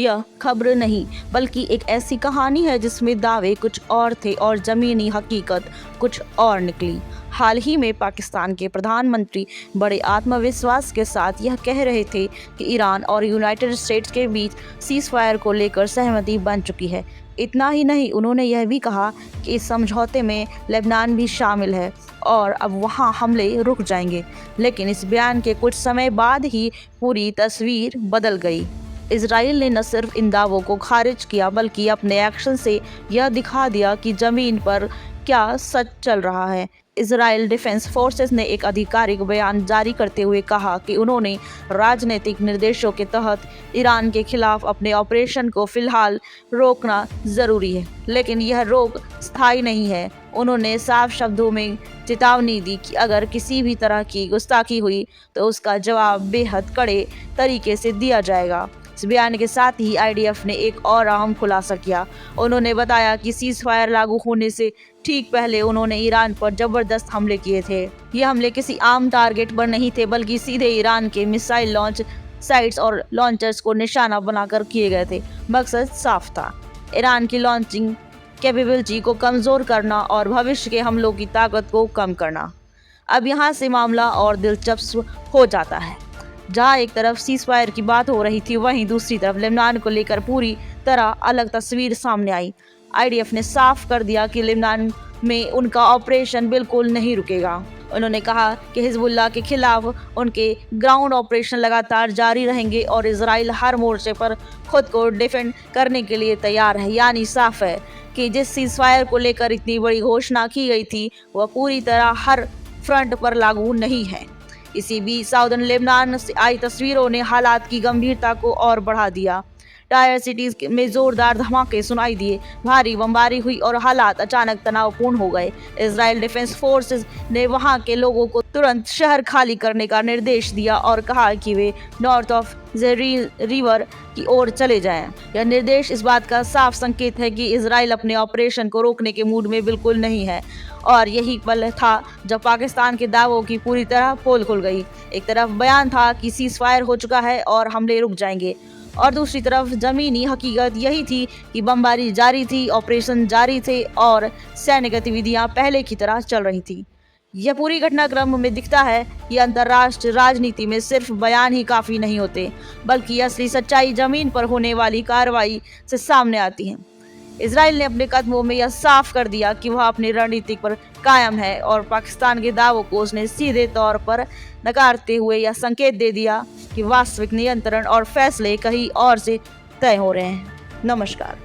यह खबर नहीं बल्कि एक ऐसी कहानी है जिसमें दावे कुछ और थे और जमीनी हकीकत कुछ और निकली। हाल ही में पाकिस्तान के प्रधानमंत्री बड़े आत्मविश्वास के साथ यह कह रहे थे कि ईरान और यूनाइटेड स्टेट्स के बीच सीज़फायर को लेकर सहमति बन चुकी है। इतना ही नहीं, उन्होंने यह भी कहा कि इस समझौते में लेबनान भी शामिल है और अब वहां हमले रुक जाएंगे। लेकिन इस बयान के कुछ समय बाद ही पूरी तस्वीर बदल गई। इजराइल ने न सिर्फ इन दावों को खारिज किया बल्कि अपने एक्शन से यह दिखा दिया कि जमीन पर क्या सच चल रहा है। इजराइल डिफेंस फोर्सेस ने एक आधिकारिक बयान जारी करते हुए कहा कि उन्होंने राजनीतिक निर्देशों के तहत ईरान के खिलाफ अपने ऑपरेशन को फिलहाल रोकना जरूरी है, लेकिन यह रोक स्थायी नहीं है। उन्होंने साफ शब्दों में चेतावनी दी कि अगर किसी भी तरह की गुस्ताखी हुई तो उसका जवाब बेहद कड़े तरीके से दिया जाएगा। इस बयान के साथ ही आईडीएफ ने एक और अहम खुलासा किया। उन्होंने बताया कि सीज फायर लागू होने से ठीक पहले उन्होंने ईरान पर जबरदस्त हमले किए थे। ये हमले किसी आम टारगेट पर नहीं थे बल्कि सीधे ईरान के मिसाइल लॉन्च साइट्स और लॉन्चर्स को निशाना बनाकर किए गए थे। मकसद साफ था, ईरान की लॉन्चिंग कैपेबिलिटी को कमजोर करना और भविष्य के हमलों की ताकत को कम करना। अब यहाँ से मामला और दिलचस्प हो जाता है। जहां एक तरफ सीज़फायर की बात हो रही थी, वहीं दूसरी तरफ लेबनान को लेकर पूरी तरह अलग तस्वीर सामने आई। आईडीएफ ने साफ कर दिया कि लेबनान में उनका ऑपरेशन बिल्कुल नहीं रुकेगा। उन्होंने कहा कि हिजबुल्लाह के खिलाफ उनके ग्राउंड ऑपरेशन लगातार जारी रहेंगे और इजराइल हर मोर्चे पर खुद को डिफेंड करने के लिए तैयार है। यानी साफ है कि जिस सीज़फायर को लेकर इतनी बड़ी घोषणा की गई थी वह पूरी तरह हर फ्रंट पर लागू नहीं है। इसी बीच साउदर्न लेबनान से आई तस्वीरों ने हालात की गंभीरता को और बढ़ा दिया। टायर सिटीज में जोरदार धमाके सुनाई दिए, भारी बमबारी हुई और हालात अचानक तनावपूर्ण हो गए। इजराइल डिफेंस फोर्सेस ने वहां के लोगों को तुरंत शहर खाली करने का निर्देश दिया और कहा कि वे नॉर्थ ऑफ रिवर की ओर चले जाएं। यह निर्देश इस बात का साफ संकेत है कि इजराइल अपने ऑपरेशन को रोकने के मूड में बिल्कुल नहीं है। और यही पल था जब पाकिस्तान के दावों की पूरी तरह पोल खुल गई। एक तरफ बयान था कि सीज फायर हो चुका है और हमले रुक जाएंगे, और दूसरी तरफ जमीनी हकीकत यही थी कि बमबारी जारी थी, ऑपरेशन जारी थे और सैन्य गतिविधियां पहले की तरह चल रही थी। यह पूरी घटनाक्रम में दिखता है कि अंतर्राष्ट्रीय राजनीति में सिर्फ बयान ही काफी नहीं होते, बल्कि असली सच्चाई जमीन पर होने वाली कार्रवाई से सामने आती है। इजराइल ने अपने कदमों में यह साफ कर दिया कि वह अपनी रणनीति पर कायम है और पाकिस्तान के दावों को उसने सीधे तौर पर नकारते हुए यह संकेत दे दिया कि वास्तविक नियंत्रण और फैसले कहीं और से तय हो रहे हैं। नमस्कार।